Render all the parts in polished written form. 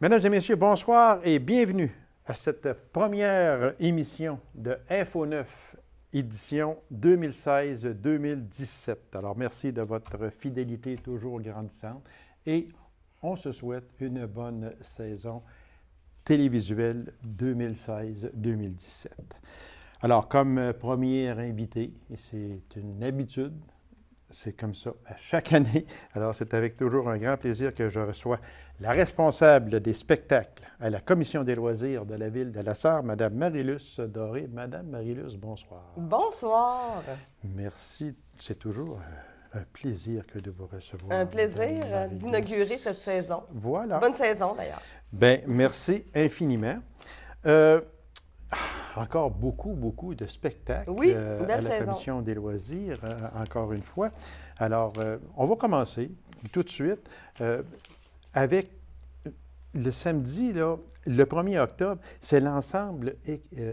Mesdames et messieurs, bonsoir et bienvenue à cette première émission de Info 9, édition 2016-2017. Alors, merci de votre fidélité toujours grandissante et on se souhaite une bonne saison télévisuelle 2016-2017. Alors, comme premier invité, et c'est une habitude, c'est comme ça à chaque année. Alors, c'est avec toujours un grand plaisir que je reçois la responsable des spectacles à la Commission des loisirs de la ville de La Sarre, Mme Marie-Luce Doré. Madame Marie-Luce, bonsoir. Bonsoir. Merci. C'est toujours un plaisir que de vous recevoir. Un plaisir d'inaugurer cette saison. Voilà. Bonne saison, d'ailleurs. Bien, merci infiniment. Encore beaucoup de spectacles belle à la saison. Commission des loisirs, encore une fois. Alors, on va commencer tout de suite avec le samedi, là, le 1er octobre, c'est l'ensemble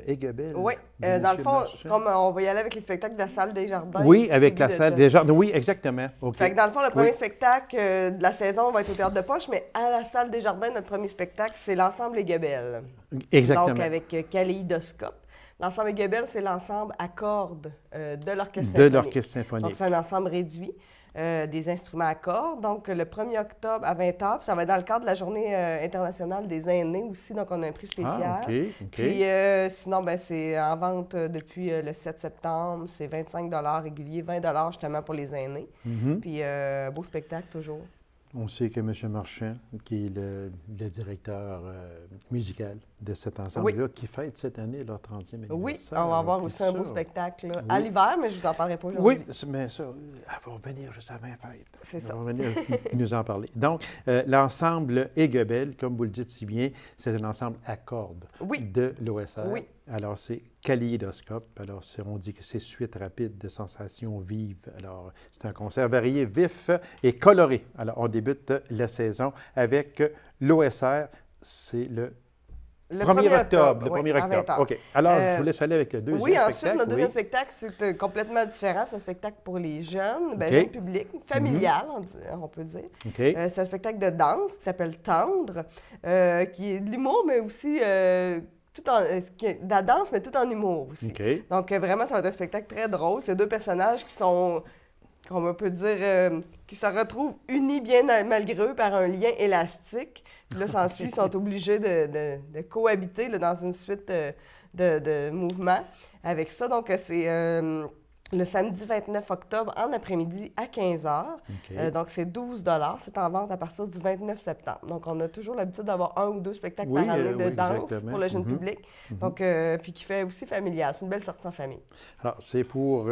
Aiguebelle. Oui, dans le fond, c'est comme on va y aller avec les spectacles de la Salle des Jardins. Oui, avec la Salle des Jardins. Oui, exactement. Okay. Fait que dans le fond, le premier spectacle de la saison va être au Théâtre de Poche, mais à la Salle des Jardins, notre premier spectacle, c'est l'ensemble Aiguebelle. Exactement. Donc, avec Kaléidoscope. L'ensemble Aiguebelle, c'est l'ensemble à cordes de l'Orchestre symphonique. De l'Orchestre symphonique. Donc, c'est un ensemble réduit. Des instruments à cordes. Donc, le 1er octobre à 20h, ça va être dans le cadre de la Journée internationale des aînés aussi, donc on a un prix spécial. Ah, OK. Puis, sinon, ben, c'est en vente depuis le 7 septembre, c'est 25 régulier, 20 justement pour les aînés. Puis, beau spectacle toujours. On sait que M. Marchand, qui est le directeur musical de cet ensemble-là, qui fête cette année leur 30e anniversaire. Oui, on va avoir aussi un beau spectacle là, à l'hiver, mais je ne vous en parlerai pas aujourd'hui. Oui, mais ça, elle va revenir juste avant la fête. C'est ça. Elle va revenir nous en parler. Donc, l'ensemble Aiguebelle, comme vous le dites si bien, c'est un ensemble à cordes de l'OSR. Oui. Alors, c'est Kaléidoscope. Alors, on dit que c'est suite rapide de sensations vives. Alors, c'est un concert varié, vif et coloré. Alors, on débute la saison avec l'OSR. C'est le 1er octobre. Le 1er octobre. OK. Alors, je vous laisse aller avec le deuxième spectacle. Ensuite, notre deuxième spectacle, c'est complètement différent. C'est un spectacle pour les jeunes, jeune public, familial, on peut dire. Okay. C'est un spectacle de danse qui s'appelle Tendre, qui est de l'humour, mais aussi de la danse, mais tout en humour aussi. Okay. Donc, vraiment, ça va être un spectacle très drôle. C'est deux personnages qui sont, on peut dire, qui se retrouvent unis bien malgré eux par un lien élastique. Puis là, s'ensuit, ils sont obligés de cohabiter là, dans une suite de mouvements avec ça. Donc, c'est le samedi 29 octobre en après-midi à 15h. Okay. Donc, c'est 12 $. C'est en vente à partir du 29 septembre. Donc, on a toujours l'habitude d'avoir un ou deux spectacles par année de danse pour le jeune public. Donc, puis qui fait aussi familial. C'est une belle sortie en famille. Alors, c'est pour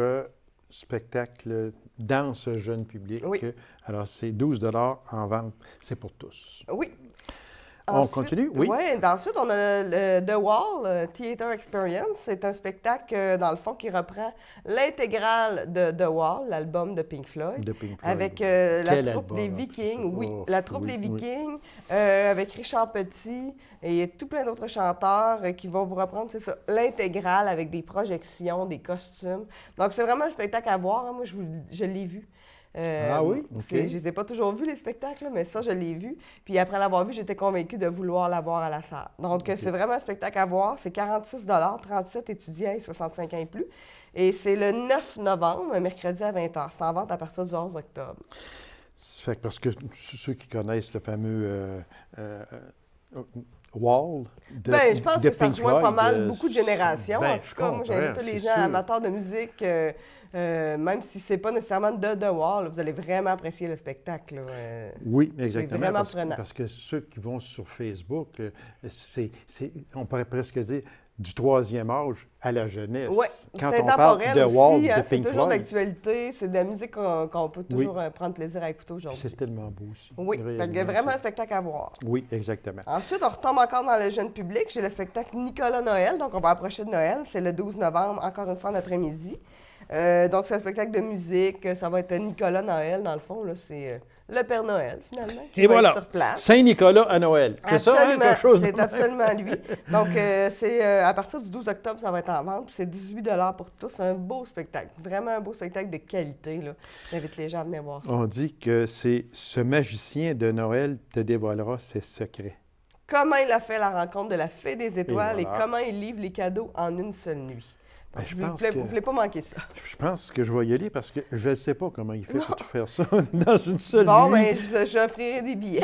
spectacle danse jeune public. Oui. Alors, c'est 12 $ en vente. C'est pour tous. Oui. On continue? Oui. Oui, ensuite, on a le The Wall, Theater Experience. C'est un spectacle, dans le fond, qui reprend l'intégrale de The Wall, l'album de Pink Floyd. Avec la troupe des Vikings. La troupe des Vikings, avec Richard Petit et tout plein d'autres chanteurs qui vont vous reprendre, c'est ça, l'intégrale avec des projections, des costumes. Donc, c'est vraiment un spectacle à voir. Hein. Moi, je l'ai vu. Ah oui? Okay. Je ne les ai pas toujours vus, les spectacles, mais ça, je l'ai vu. Puis après l'avoir vu, j'étais convaincue de vouloir l'avoir à la salle. Donc, c'est vraiment un spectacle à voir. C'est 46 $, 37 étudiants et 65 ans et plus. Et c'est le 9 novembre, un mercredi à 20h. C'est en vente à partir du 11 octobre. Ça fait que parce que ceux qui connaissent le fameux Wall de je pense que ça rejoint pas mal beaucoup de générations. En tout cas, moi, j'invite tous les gens amateurs de musique... même si ce n'est pas nécessairement de The Wall, vous allez vraiment apprécier le spectacle. Oui, exactement. C'est vraiment prenant. Parce que ceux qui vont sur Facebook, on pourrait presque dire du troisième âge à la jeunesse. Oui, quand c'est on parle de Wall, aussi, de Pink c'est toujours Floyd. d'actualité, c'est de la musique qu'on peut toujours prendre plaisir à écouter aujourd'hui. C'est tellement beau aussi. Oui, il y a vraiment un spectacle à voir. Oui, exactement. Ensuite, on retombe encore dans le jeune public. J'ai le spectacle Nicolas Noël, donc on va approcher de Noël. C'est le 12 novembre, encore une fois en après-midi. Donc, c'est un spectacle de musique. Ça va être Nicolas Noël, dans le fond. Là, c'est le Père Noël, finalement, qui va être sur place. Saint-Nicolas à Noël. C'est ça, hein, quelque chose? C'est absolument lui. Donc, c'est à partir du 12 octobre, ça va être en vente. C'est 18 $ pour tous. Un beau spectacle. Vraiment un beau spectacle de qualité. Là. J'invite les gens à venir voir ça. On dit que c'est ce magicien de Noël te dévoilera ses secrets. comment il a fait la rencontre de la Fée des Étoiles et, voilà. comment il livre les cadeaux en une seule nuit. Ben, Vous ne voulez pas manquer ça. Je pense que je vais y aller parce que je ne sais pas comment il fait pour tout faire ça dans une seule nuit. Bon, bien, j'offrirai des billets.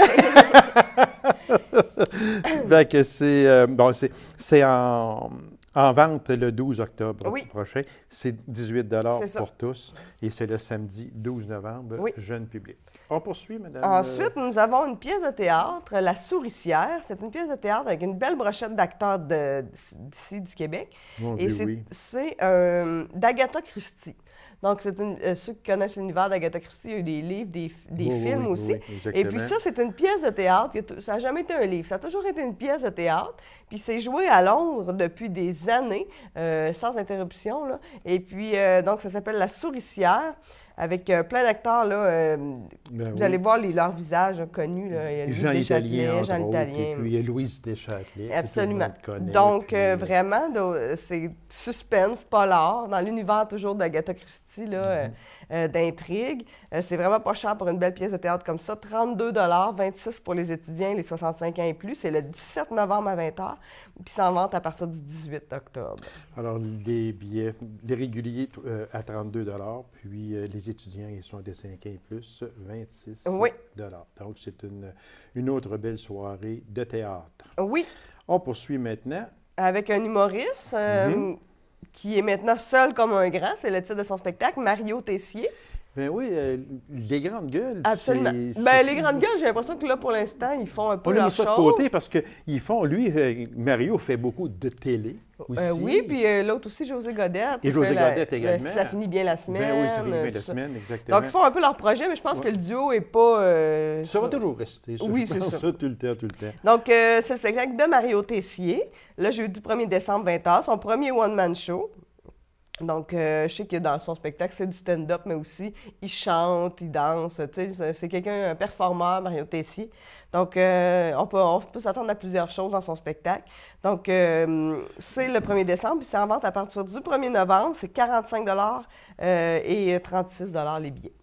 Fait que c'est en vente le 12 octobre prochain. C'est 18 pour tous et c'est le samedi 12 novembre, jeune public. On poursuit, madame. Ensuite, nous avons une pièce de théâtre, La Souricière. C'est une pièce de théâtre avec une belle brochette d'acteurs d'ici, du Québec. Et c'est d'Agatha Christie. Donc, ceux qui connaissent l'univers d'Agatha Christie, il y a eu des livres, des films aussi. Et puis ça, c'est une pièce de théâtre. Ça n'a jamais été un livre. Ça a toujours été une pièce de théâtre. Puis c'est joué à Londres depuis des années, sans interruption, là. Et puis, donc, ça s'appelle La Souricière. Avec plein d'acteurs, là, vous allez voir leurs visages connus. Là. Il y a Jean Italien, Jean Italien. Et puis il y a Louise Deschâtelet. Absolument. Que tout le monde connaît, donc, puis, vraiment, c'est suspense, polar, dans l'univers toujours d'Agatha Christie, là, d'intrigue. C'est vraiment pas cher pour une belle pièce de théâtre comme ça. 32 26 pour les étudiants, les 65 ans et plus. C'est le 17 novembre à 20h, puis c'est en vente à partir du 18 octobre. Alors, les billets, les réguliers à 32 puis les étudiants, ils sont des 5 ans et plus, 26 Donc, c'est une autre belle soirée de théâtre. Oui. On poursuit maintenant. Avec un humoriste qui est maintenant seul comme un grand, c'est le titre de son spectacle, Mario Tessier. Ben oui, les grandes gueules. Absolument. Les grandes gueules, j'ai l'impression que là, pour l'instant, ils font un peu leur chose. On les met de côté parce qu'ils font, Mario fait beaucoup de télé aussi. Oui, puis l'autre aussi, José Godette. Et José Godette également. Ça finit bien la semaine. Ben oui, ça finit bien la semaine, exactement. Donc, ils font un peu leur projet, mais je pense que le duo n'est pas... ça va toujours rester, ça. Oui, c'est ça. Tout le temps. Donc, c'est le spectacle de Mario Tessier, le jeudi 1er décembre, 20h, son premier one-man show. Donc, je sais que dans son spectacle, c'est du stand-up, mais aussi, il chante, il danse. Tu sais, c'est quelqu'un, un performeur, Mario Tessier. Donc, on peut s'attendre à plusieurs choses dans son spectacle. Donc, c'est le 1er décembre, puis c'est en vente à partir du 1er novembre. C'est 45 et 36 les billets.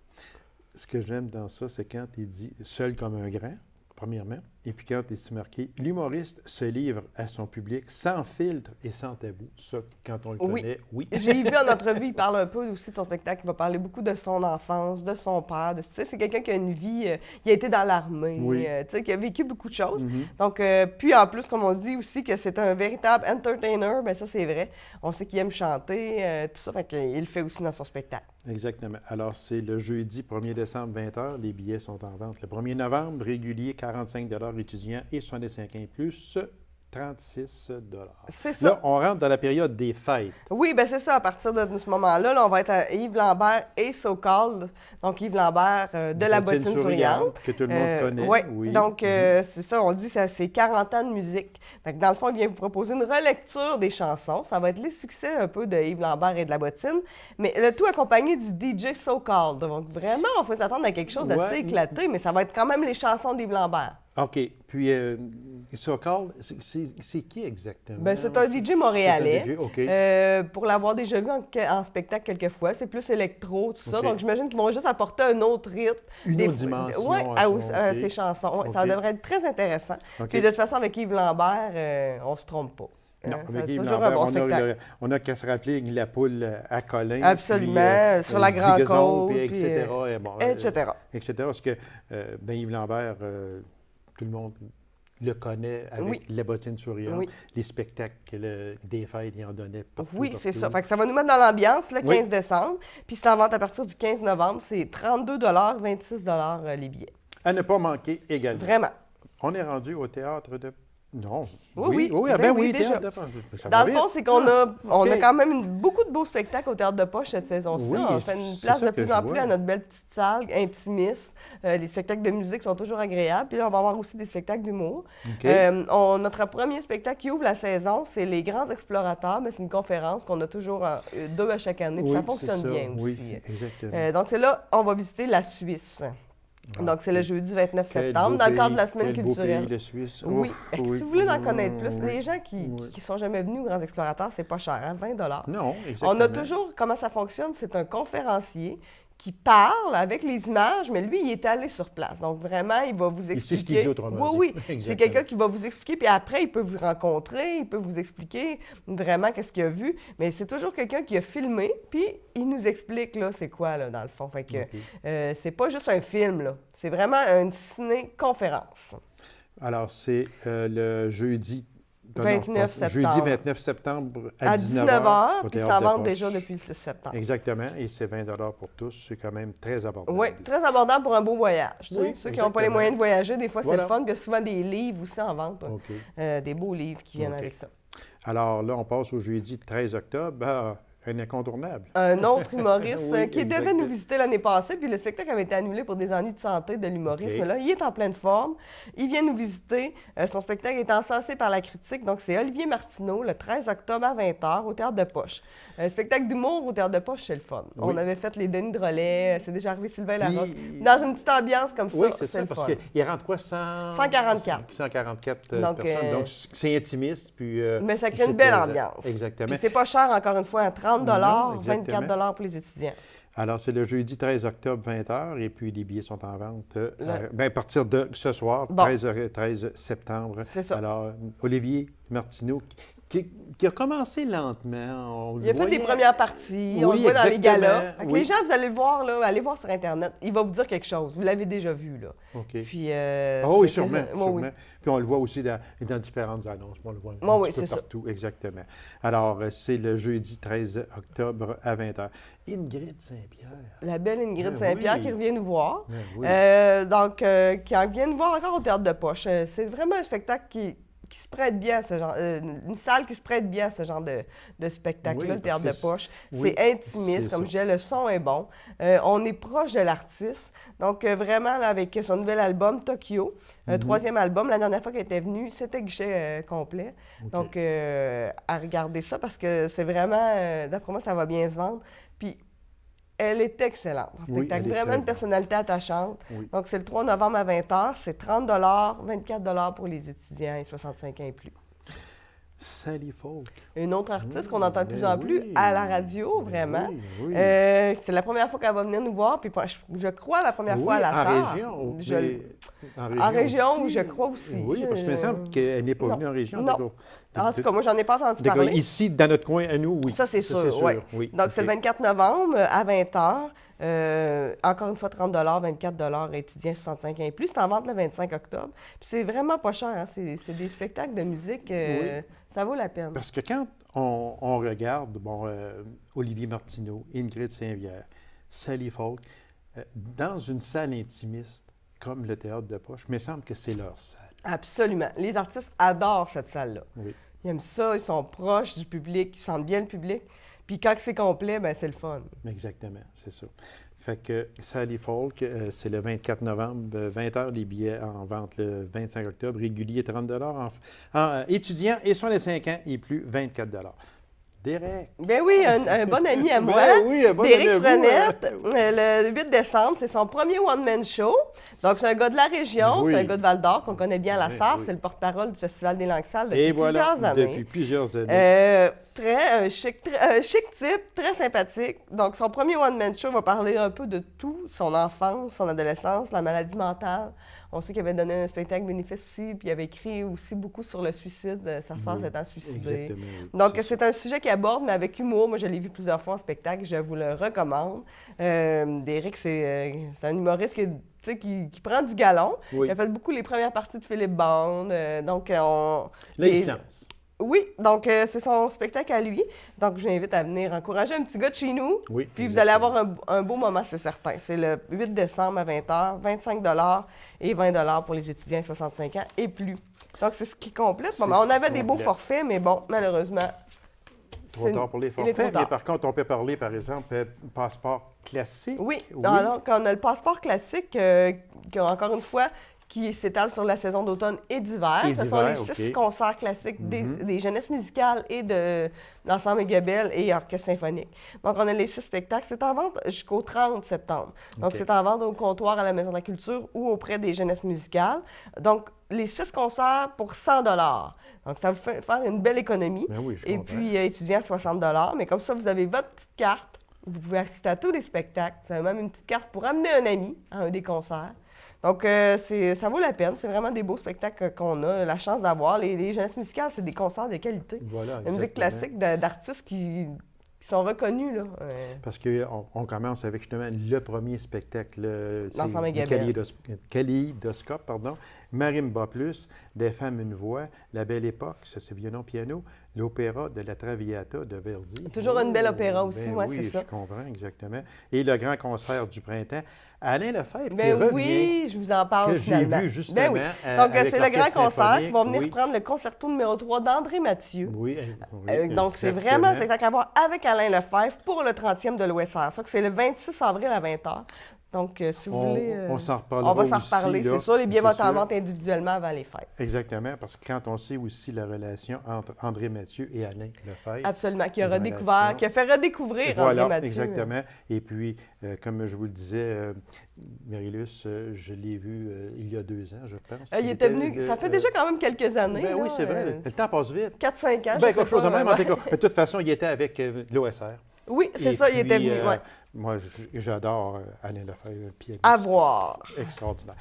Ce que j'aime dans ça, c'est quand il dit « seul comme un grand », premièrement, et puis quand il s'est marqué « l'humoriste se livre à son public sans filtre et sans tabou ». Ça, quand on le connaît, oui. J'ai vu en entrevue, il parle un peu aussi de son spectacle. Il va parler beaucoup de son enfance, de son père. Tu sais, c'est quelqu'un qui a une vie... il a été dans l'armée, tu sais, qui a vécu beaucoup de choses. Donc, puis en plus, comme on dit aussi que c'est un véritable entertainer, bien ça, c'est vrai. On sait qu'il aime chanter, tout ça, fait qu'il le fait aussi dans son spectacle. Exactement. Alors, c'est le jeudi 1er décembre, 20h. Les billets sont en vente. Le 1er novembre, régulier, 45 étudiants et 65 ans et plus, 36 C'est ça. Là, on rentre dans la période des fêtes. Oui, bien c'est ça. À partir de ce moment-là, on va être à Yves Lambert et So Called. Donc, Yves Lambert de La Bottine Souriante. Que tout le monde connaît. Oui. Donc, c'est ça, on dit que c'est 40 ans de musique. Donc, dans le fond, il vient vous proposer une relecture des chansons. Ça va être les succès un peu de Yves Lambert et de La Bottine, mais le tout accompagné du DJ So Called. Donc, vraiment, on faut s'attendre à quelque chose d'assez éclaté, mais ça va être quand même les chansons d'Yves Lambert. OK. Puis, So Called, c'est qui exactement? Bien, c'est un DJ montréalais. C'est un DJ, OK. Pour l'avoir déjà vu en spectacle quelques fois, c'est plus électro, tout ça. Donc, j'imagine qu'ils vont juste apporter un autre rythme. Une autre dimension à ces chansons. Ça devrait être très intéressant. Puis, de toute façon, avec Yves Lambert, on ne se trompe pas. Non, avec Yves Lambert, on a qu'à se rappeler la poule à Colin. Absolument, puis, sur la Grande Côte. Etc. Etc. Parce que Yves Lambert, tout le monde le connaît avec La Bottine Souriante, les spectacles des fêtes, il en donnait partout. Oui, c'est ça. Fait que ça va nous mettre dans l'ambiance le 15 décembre. Puis c'est en vente à partir du 15 novembre. C'est 32 26 les billets. À ne pas manquer également. Vraiment. On est rendu au théâtre de... Non. Oui, déjà. Dans le fond, c'est qu'on a quand même beaucoup de beaux spectacles au Théâtre de Poche cette saison-ci. On fait une place de plus en plus à notre belle petite salle, intimiste. Les spectacles de musique sont toujours agréables. Puis là, on va avoir aussi des spectacles d'humour. Notre premier spectacle qui ouvre la saison, c'est Les Grands Explorateurs, mais c'est une conférence qu'on a toujours 2 à chaque année. Puis ça fonctionne bien aussi. Oui, exactement. Donc c'est là, on va visiter la Suisse. Donc, c'est le jeudi 29 septembre, dans le cadre de la semaine culturelle. Pays, Suisse. Oui. Si vous voulez en connaître plus, les gens qui ne sont jamais venus aux Grands Explorateurs, c'est pas cher, hein? 20 Non, exactement. On a toujours, comment ça fonctionne, c'est un conférencier qui parle avec les images, mais lui, il est allé sur place. Donc, vraiment, il va vous expliquer. Il sait ce qu'il dit autrement dit. Oui, oui. C'est quelqu'un qui va vous expliquer, puis après, il peut vous rencontrer, il peut vous expliquer vraiment qu'est-ce qu'il a vu. Mais c'est toujours quelqu'un qui a filmé, puis il nous explique, là, c'est quoi, là, dans le fond. Fait que c'est pas juste un film, là. C'est vraiment une ciné-conférence. Alors, c'est le jeudi 29 septembre. Jeudi 29 septembre à 19h, puis ça vend déjà depuis le 6 septembre. Exactement, et c'est 20 $ pour tous. C'est quand même très abordable. Oui, très abordable pour un beau voyage. Oui, ceux qui n'ont pas les moyens de voyager, des fois, c'est le fun. Puis il y a souvent des livres aussi en vente, des beaux livres qui viennent avec ça. Alors là, on passe au jeudi 13 octobre. Un incontournable. Un autre humoriste qui devait nous visiter l'année passée, puis le spectacle avait été annulé pour des ennuis de santé de l'humoriste. Mais là, il est en pleine forme. Il vient nous visiter. Son spectacle est encensé par la critique. Donc, c'est Olivier Martineau, le 13 octobre à 20h, au Théâtre de Poche. Un spectacle d'humour au Théâtre de Poche, c'est le fun. Oui. On avait fait les Denis de Relais, c'est déjà arrivé Sylvain Larocque. Dans une petite ambiance comme ça, c'est le fun. Parce qu'il rentre quoi? 144. 144 personnes. Donc, c'est intimiste. Puis, mais ça crée une belle ambiance. Exactement. Puis c'est pas cher, encore une fois, à 30 24 $ pour les étudiants. Alors, c'est le jeudi 13 octobre, 20h, et puis les billets sont en vente à partir de ce soir, 13 septembre. C'est ça. Alors, Olivier Martineau, qui a commencé lentement. Il a fait des premières parties, on le voit dans les galas. Les gens, vous allez le voir, là, allez voir sur Internet, il va vous dire quelque chose. Vous l'avez déjà vu, là. OK. Puis, oui, sûrement. Oui. Puis on le voit aussi dans différentes annonces. On le voit un petit peu partout, exactement. Alors, c'est le jeudi 13 octobre à 20h. Ingrid Saint-Pierre. La belle Ingrid Saint-Pierre qui revient nous voir. Qui vient nous voir encore au Théâtre de Poche. C'est vraiment un spectacle qui se prête bien à ce genre, une salle qui se prête bien à ce genre de spectacle-là, le Théâtre de Poche. C'est intimiste, comme je disais, le son est bon. On est proche de l'artiste. Donc, vraiment, là, avec son nouvel album, Tokyo, troisième album, la dernière fois qu'elle était venue, c'était guichet complet. Donc, à regarder ça, parce que c'est vraiment, d'après moi, ça va bien se vendre. Puis, elle est excellente. Spectacle, vraiment une personnalité attachante. Oui. Donc, c'est le 3 novembre à 20h. C'est 30 $, 24 $ pour les étudiants et 65 ans et plus. Sally Folk. Une autre artiste qu'on entend de plus en plus à la radio, vraiment. C'est la première fois qu'elle va venir nous voir. Puis je crois la première fois à la salle. En région, je crois aussi. Oui, parce qu'il me semble qu'elle n'est pas venue en région. Non. En tout cas, moi, j'en ai pas entendu parler. Ici, dans notre coin, à nous, oui. Ça, c'est sûr. Oui. Donc, c'est le 24 novembre à 20h. Encore une fois, 30 $, 24 $ étudiants 65 ans et plus. C'est en vente le 25 octobre. Puis c'est vraiment pas cher. Hein? C'est des spectacles de musique. Ça vaut la peine. Parce que quand on regarde Olivier Martineau, Ingrid Saint-Pierre, Sally Folk, dans une salle intimiste comme le Théâtre de Poche, il me semble que c'est leur salle. Absolument. Les artistes adorent cette salle-là. Oui. Ils aiment ça, ils sont proches du public, ils sentent bien le public. Puis quand c'est complet, bien, c'est le fun. Exactement, c'est ça. Fait que Sally Folk, c'est le 24 novembre, 20h, les billets en vente le 25 octobre, régulier 30 $, étudiants et 65 ans et plus, 24 $. Derek. Ben oui, un bon ami à moi. Derek Frenette. Le 8 décembre, c'est son premier one-man show. Donc, c'est un gars de la région, c'est un gars de Val-d'Or qu'on connaît bien à la Sarre. C'est le porte-parole du Festival des Langues Sales depuis plusieurs années. Depuis plusieurs années. Très chic type, très sympathique. Donc, son premier one-man show va parler un peu de tout, son enfance, son adolescence, la maladie mentale. On sait qu'il avait donné un spectacle bénéfice aussi, puis il avait écrit aussi beaucoup sur le suicide, sa sœur s'étant suicidée. Donc, c'est un sujet qu'il aborde, mais avec humour. Moi, je l'ai vu plusieurs fois en spectacle, je vous le recommande. Derek, c'est un humoriste qui prend du galon. Il a fait beaucoup les premières parties de Philippe Bond. Il se lance. Oui, donc c'est son spectacle à lui. Donc, je vous invite à venir encourager un petit gars de chez nous. Oui, puis vous allez avoir un beau moment, c'est certain. C'est le 8 décembre à 20h, 25 $ et 20 $ pour les étudiants de 65 ans et plus. Donc, c'est ce qui complète. On avait des beaux forfaits, mais bon, malheureusement... Trop tard pour les forfaits, mais par contre, on peut parler, par exemple, passeport classique. Oui. Alors, quand on a le passeport classique, qui, encore une fois, qui s'étale sur la saison d'automne et d'hiver. Ce sont les 6 concerts classiques des jeunesses musicales et de l'ensemble Gabelle et orchestre symphonique. Donc, on a les 6 spectacles. C'est en vente jusqu'au 30 septembre. Donc, c'est en vente au comptoir à la Maison de la Culture ou auprès des jeunesses musicales. Donc, les 6 concerts pour 100 $. Donc, ça vous fait faire une belle économie. Ben oui, et puis, étudiants, 60 $. Mais comme ça, vous avez votre petite carte. Vous pouvez assister à tous les spectacles. Vous avez même une petite carte pour amener un ami à un des concerts. Donc, ça vaut la peine. C'est vraiment des beaux spectacles qu'on a la chance d'avoir. Les jeunesses musicales, c'est des concerts de qualité. Voilà, la musique classique d'artistes qui sont reconnus, là. Parce qu'on commence avec justement le premier spectacle, L'Ensemble Gabelle. Kaléidoscope, pardon, Marimba Plus, Des femmes une voix, La Belle Époque, ça c'est violon-piano, l'opéra de la Traviata de Verdi. Toujours une belle opéra aussi, ben oui, oui, c'est ça. je comprends exactement. Et le grand concert du printemps, Alain Lefebvre Ben qui revient. Oui, je vous en parle que finalement. j'ai vu justement. Ben oui. Donc, avec c'est le grand l'Orchestre concert qui va symphonique, venir prendre le concerto numéro 3 d'André Mathieu. Oui, Donc, c'est vraiment un spectacle à voir avec Alain Lefebvre pour le 30e de l'OSR. Ça, c'est le 26 avril à 20h. Donc, si vous voulez... on s'en reparlera on va s'en aussi, reparler, là, c'est sûr. Les billets vont c'est être en sûr. vente individuellement avant les fêtes. Exactement, parce que quand on sait aussi la relation entre André Mathieu et Alain Lefebvre. Absolument, qui a une redécouvert, qui a fait redécouvrir voilà, André Mathieu. exactement. Et puis, comme je vous le disais, Marilus, je l'ai vu il y a 2 ans, je pense. Il était venu, ça fait déjà quand même quelques années. Ben oui, là, c'est vrai. Le temps passe vite. 4-5 ans, Ben, quelque chose de même, en tout cas. De toute façon, il était avec l'OSR. Oui, c'est Et ça, il puis, était venu. Ouais. Moi, j'adore Alain Lefebvre, pianiste. À voir. Extraordinaire.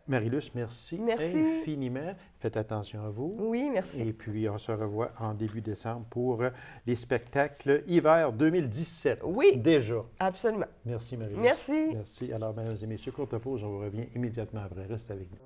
Marilus, merci, Merci infiniment. Faites attention à vous. Oui, merci. Et puis, on se revoit en début décembre pour les spectacles hiver 2017. Oui. Déjà. Absolument. Merci, Marilus. Merci. Merci. Alors, mesdames et messieurs, courte pause, on revient immédiatement après. Restez avec nous.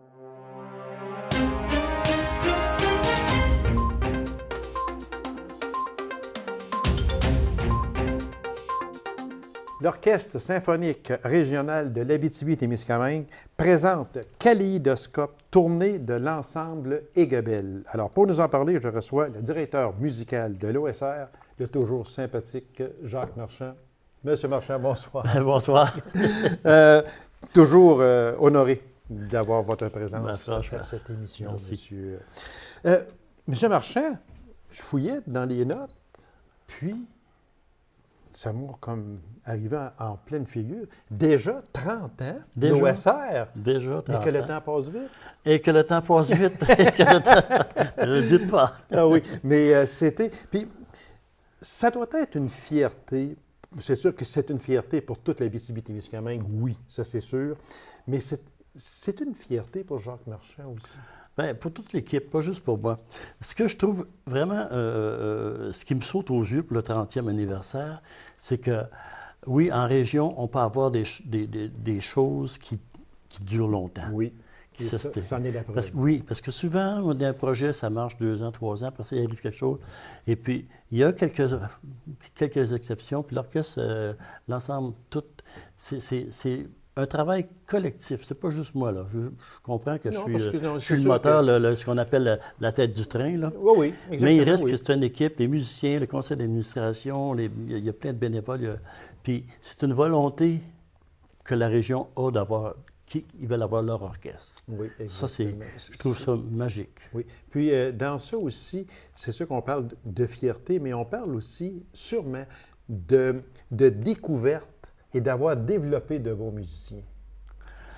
L'Orchestre symphonique régional de l'Abitibi-Témiscamingue présente Kaléidoscope, tournée de l'ensemble Aiguebelle. Alors, pour nous en parler, je reçois le directeur musical de l'OSR, le toujours sympathique Jacques Marchand. Monsieur Marchand, bonsoir. Bonsoir. Toujours honoré d'avoir votre présence à cette émission, merci. monsieur. Monsieur Marchand, je fouillais dans les notes, puis ça m'a comme arrivé en pleine figure. Déjà 30 ans, l'OSR. Déjà 30 ans. Et que le temps passe vite. Et que le temps passe vite. Et que le temps... Ne dites pas. Ah oui, mais c'était... Puis ça doit être une fierté. C'est sûr que c'est une fierté pour toute l'Abitibi-Témiscamingue, oui, ça c'est sûr. Mais c'est une fierté pour Jacques Marchand aussi. Bien, pour toute l'équipe, pas juste pour moi. Ce que je trouve vraiment, ce qui me saute aux yeux pour le 30e anniversaire, c'est que, oui, en région, on peut avoir des choses qui durent longtemps. Oui, ça en est la preuve. Parce que souvent, on a un projet, ça marche 2 ans, 3 ans, après ça, il arrive quelque chose. Et puis, il y a quelques exceptions, puis l'orchestre, l'ensemble, tout, c'est un travail collectif. C'est pas juste moi, là. Je comprends que je suis le moteur, ce qu'on appelle la tête du train, là. Oui, oui, exactement. Mais il reste que c'est une équipe, les musiciens, le conseil d'administration, il y a plein de bénévoles. Puis c'est une volonté que la région a d'avoir, qu'ils veulent avoir leur orchestre. Oui, ça, je trouve ça magique. Oui. Puis dans ça aussi, c'est sûr qu'on parle de fierté, mais on parle aussi sûrement de découverte et d'avoir développé de bons musiciens.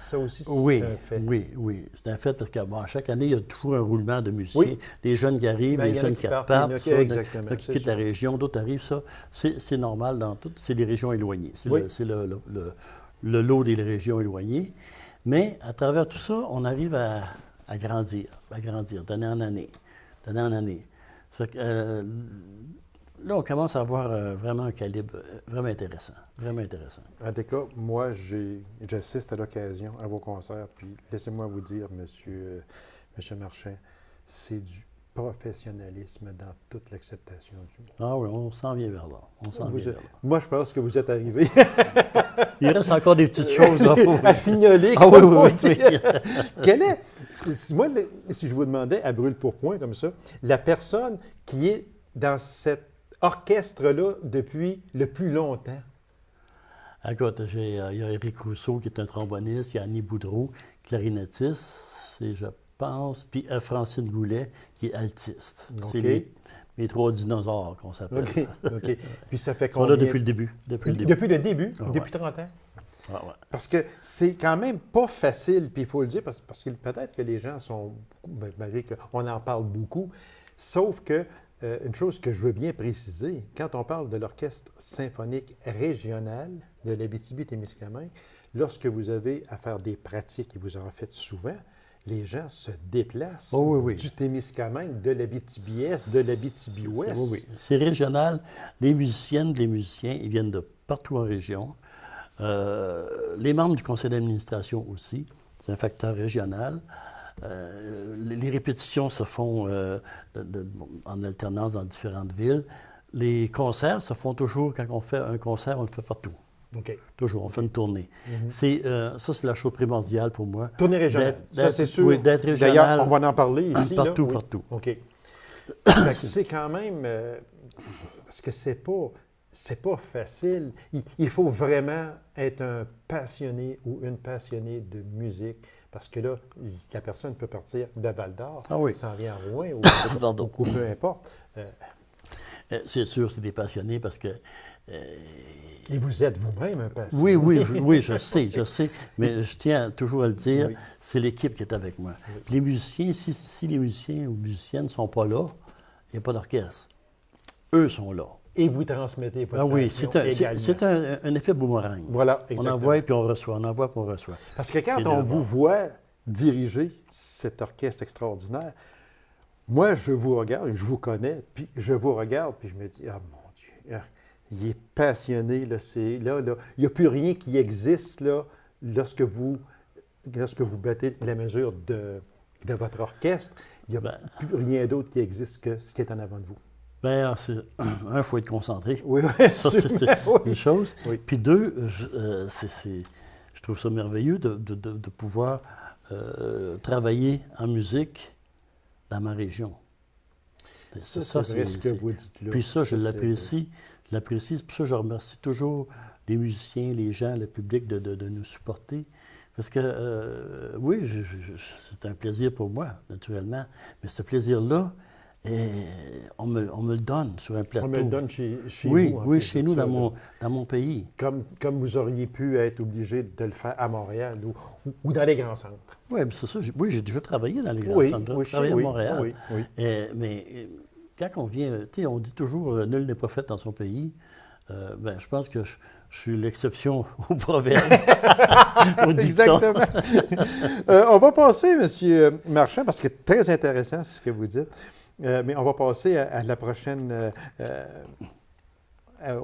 Ça aussi, c'est un fait. Oui. C'est un fait parce qu'à chaque année, il y a toujours un roulement de musiciens. Oui. Les jeunes qui arrivent, les jeunes qui repartent, qui quittent la région, d'autres arrivent. Ça, c'est normal dans tout. C'est les régions éloignées. C'est le lot des régions éloignées. Mais à travers tout ça, on arrive à grandir d'année en année. Fait que, là, on commence à avoir vraiment un calibre vraiment intéressant. En tout cas, moi, j'assiste à l'occasion à vos concerts, puis laissez-moi vous dire, monsieur Marchand, c'est du professionnalisme dans toute l'acceptation du mot. Ah oui, on s'en vient vers là. Moi, je pense que vous êtes arrivé. Il reste encore des petites choses à signaler. Ah oui. Quel est, moi, si je vous demandais à brûle-pourpoint comme ça, la personne qui est dans cet orchestre-là depuis le plus longtemps? Écoute, il y a Éric Rousseau qui est un tromboniste, il y a Annie Boudreau, clarinettiste, et je pense, puis Francine Goulet qui est altiste. Okay. C'est les 3 dinosaures qu'on s'appelle. OK. Puis ça fait combien? Là depuis le début. Depuis le début? Depuis 30 ans? Ah ouais. Parce que c'est quand même pas facile, puis il faut le dire, parce que peut-être que les gens sont, malgré qu'on en parle beaucoup, sauf que une chose que je veux bien préciser, quand on parle de l'Orchestre symphonique régional de l'Abitibi-Témiscamingue, lorsque vous avez à faire des pratiques, et vous en faites souvent, les gens se déplacent du Témiscamingue, de l'Abitibi-Est, de l'Abitibi-Ouest. Oui. C'est régional. Les musiciennes, les musiciens, ils viennent de partout en région. Les membres du conseil d'administration aussi, c'est un facteur régional. Les répétitions se font en alternance dans différentes villes. Les concerts se font toujours, quand on fait un concert, on le fait partout. Okay. Toujours, on fait une tournée. Ça, c'est la chose primordiale pour moi. Tournée régionale, ça c'est sûr. Oui, d'être régional. D'ailleurs, on va en parler ici. Partout, là. partout. OK. C'est quand même... parce que c'est pas facile. Il faut vraiment être un passionné ou une passionnée de musique. Parce que là, la personne peut partir de Val-d'Or, s'en vient à Rouen ou peu importe. C'est sûr, c'est des passionnés parce que... Et vous êtes vous-même un passionné. Oui, je sais. Mais je tiens toujours à le dire, c'est l'équipe qui est avec moi. Oui. Les musiciens, si les musiciens ou musiciennes ne sont pas là, il n'y a pas d'orchestre. Eux sont là. Et vous transmettez votre passion également. C'est un effet boomerang. Voilà, exactement. On envoie puis on reçoit, on envoie puis on reçoit. Parce que quand on vous voit diriger cet orchestre extraordinaire, moi, je vous regarde, je vous connais, puis je vous regarde, puis je me dis, ah mon Dieu, il est passionné, là, il n'y a plus rien qui existe là, lorsque vous battez la mesure de votre orchestre. Il n'y a plus rien d'autre qui existe que ce qui est en avant de vous. Bien, il faut être concentré. Oui, ça, c'est une chose. Oui. Puis deux, je trouve ça merveilleux de pouvoir travailler en musique dans ma région. C'est ce que vous dites là. Puis ça, je l'apprécie. C'est pour ça que je remercie toujours les musiciens, les gens, le public de nous supporter. Parce que, oui, c'est un plaisir pour moi, naturellement. Mais ce plaisir-là, on me le donne sur un plateau. On me le donne chez vous. Oui, chez nous, dans mon pays. Comme vous auriez pu être obligé de le faire à Montréal ou dans les grands centres. Oui, c'est ça. J'ai déjà travaillé dans les grands centres. J'ai travaillé à Montréal. Oui. Mais quand on vient, on dit toujours « nul n'est prophète dans son pays ». Je pense que je suis l'exception au proverbe. Exactement. On va passer, M. Marchand, parce que c'est très intéressant ce que vous dites, mais on va passer à la prochaine,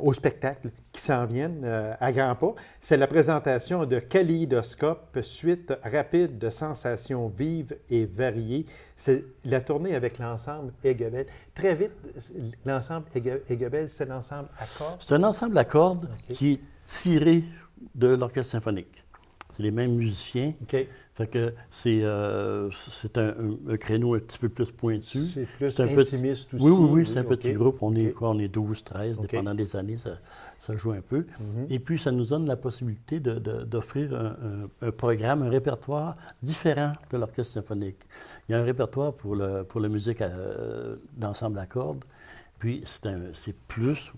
au spectacle qui s'en viennent à grands pas. C'est la présentation de Kaléidoscope, suite rapide de sensations vives et variées. C'est la tournée avec l'ensemble Aiguebelle. Très vite, l'ensemble Aiguebelle, c'est l'ensemble à cordes? C'est un ensemble à cordes qui est tiré de l'orchestre symphonique. C'est les mêmes musiciens. Fait que c'est un créneau un petit peu plus pointu. C'est plus intimiste aussi. Oui, c'est un petit groupe. On est 12, 13, dépendant des années, ça joue un peu. Et puis, ça nous donne la possibilité d'offrir un programme, un répertoire différent de l'orchestre symphonique. Il y a un répertoire pour la musique d'ensemble à cordes. Puis, c'est plus,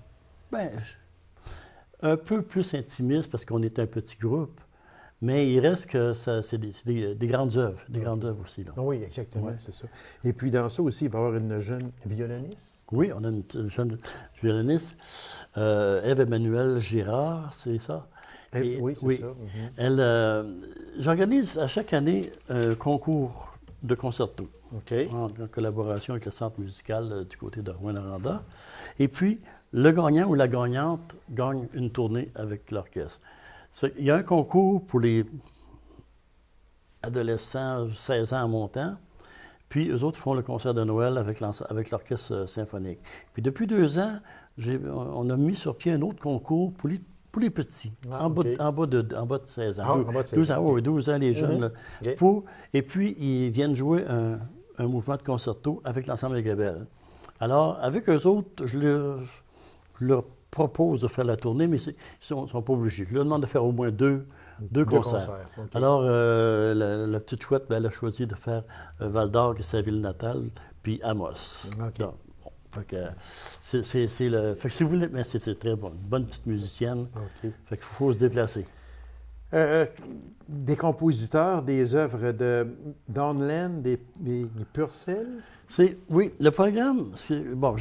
un peu plus intimiste parce qu'on est un petit groupe. Mais il reste que c'est des grandes œuvres, aussi. Là. Oui, exactement, c'est ça. Et puis dans ça aussi, il va y avoir une jeune violoniste. Oui, on a une jeune violoniste, Ève-Emmanuelle Girard, c'est ça? Oui, c'est ça. J'organise à chaque année un concours de concerto en collaboration avec le Centre musical du côté de Rouyn-Noranda. Et puis, le gagnant ou la gagnante gagne une tournée avec l'orchestre. Il y a un concours pour les adolescents, 16 ans en montant, puis eux autres font le concert de Noël avec l'orchestre symphonique. Puis depuis 2 ans, on a mis sur pied un autre concours pour les petits, en bas de 16 ans. 12 ans les jeunes. Et puis, ils viennent jouer un mouvement de concerto avec l'ensemble Aiguebelle. Alors, avec eux autres, je leur propose de faire la tournée, mais ils ne sont pas obligés. Je leur demande de faire au moins deux concerts. Alors, la petite chouette, elle a choisi de faire Val-d'Or, qui est sa ville natale, puis Amos. Donc, fait que si vous voulez, mais c'est très bon. Une bonne petite musicienne. Fait qu'il faut se déplacer. des compositeurs, des œuvres de Donlan, des Purcell? Oui, le programme, bon,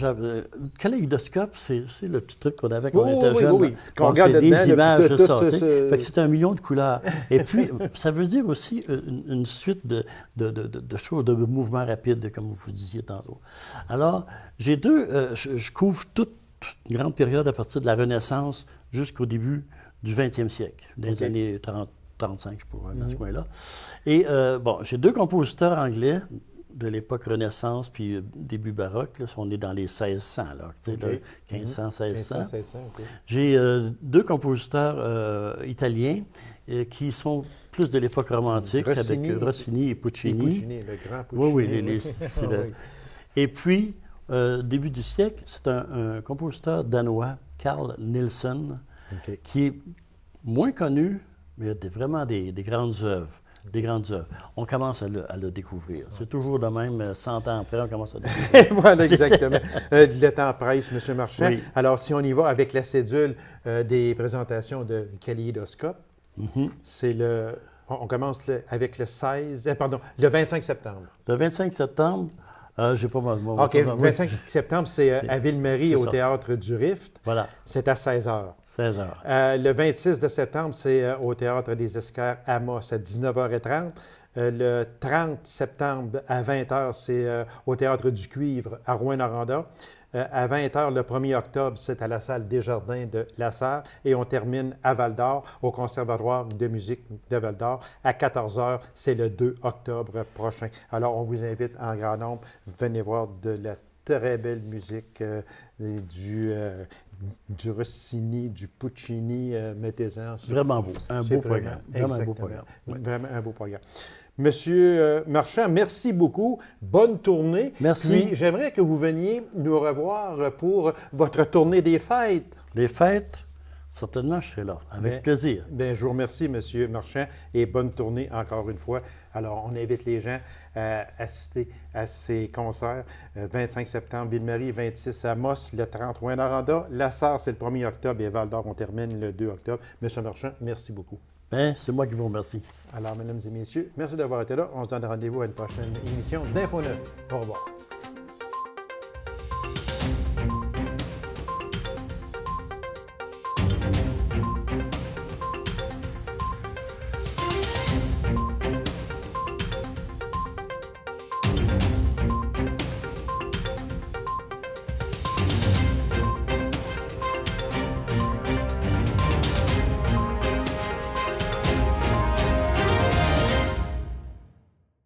Kaléidoscope, c'est le petit truc qu'on avait quand on était jeune. Oui. Quand on regarde des images, de ça. Fait que c'est 1 million de couleurs. Et puis, ça veut dire aussi une suite de choses, de mouvements rapides, comme vous disiez tantôt. Alors, j'ai je couvre toute une grande période à partir de la Renaissance jusqu'au début du 20e siècle, dans les années 30, 35, je pourrais, dans ce coin-là. Et bon, j'ai 2 compositeurs anglais de l'époque Renaissance puis début baroque. Là, on est dans les 1600, là, 1500, 1600. J'ai 2 compositeurs italiens qui sont plus de l'époque romantique, avec Rossini et Puccini. Le grand Puccini. Et puis, début du siècle, c'est un compositeur danois, Carl Nielsen, qui est moins connu, mais il a vraiment des grandes œuvres. Des grandes œuvres. On commence à le découvrir. C'est toujours de même, 100 ans après, on commence à le découvrir. Voilà, exactement. Le temps presse, M. Marchand. Oui. Alors, si on y va avec la cédule des présentations de Kaléidoscope, c'est on commence avec le 25 septembre. Le 25 septembre, j'ai pas mon OK, le 25 septembre, c'est à Ville-Marie, au Théâtre du Rift. Voilà. C'est à 16h. 16h. Le 26 de septembre, c'est au Théâtre des Esquerres à Amos, à 19h30. Le 30 septembre, à 20h, c'est au Théâtre du Cuivre, à Rouyn-Noranda. À 20h, le 1er octobre, c'est à la salle Desjardins de La Sarre. Et on termine à Val-d'Or, au Conservatoire de musique de Val-d'Or. À 14h, c'est le 2 octobre prochain. Alors, on vous invite en grand nombre. Venez voir de la très belle musique du Rossini, du Puccini, mettez-en. Vraiment beau. Un beau programme. Vraiment un beau programme. Vraiment un beau programme. Monsieur Marchand, merci beaucoup. Bonne tournée. Merci. Puis, j'aimerais que vous veniez nous revoir pour votre tournée des fêtes. Les fêtes, certainement, je serai là, avec plaisir. Bien, je vous remercie, Monsieur Marchand, et bonne tournée encore une fois. Alors, on invite les gens à assister à ces concerts. 25 septembre, Ville-Marie, 26 à Amos, le 30 Rouyn-Noranda. La Sarre, c'est le 1er octobre et Val-d'Or, on termine le 2 octobre. Monsieur Marchand, merci beaucoup. Bien, c'est moi qui vous remercie. Alors, mesdames et messieurs, merci d'avoir été là. On se donne rendez-vous à une prochaine émission d'Info 9. Au revoir.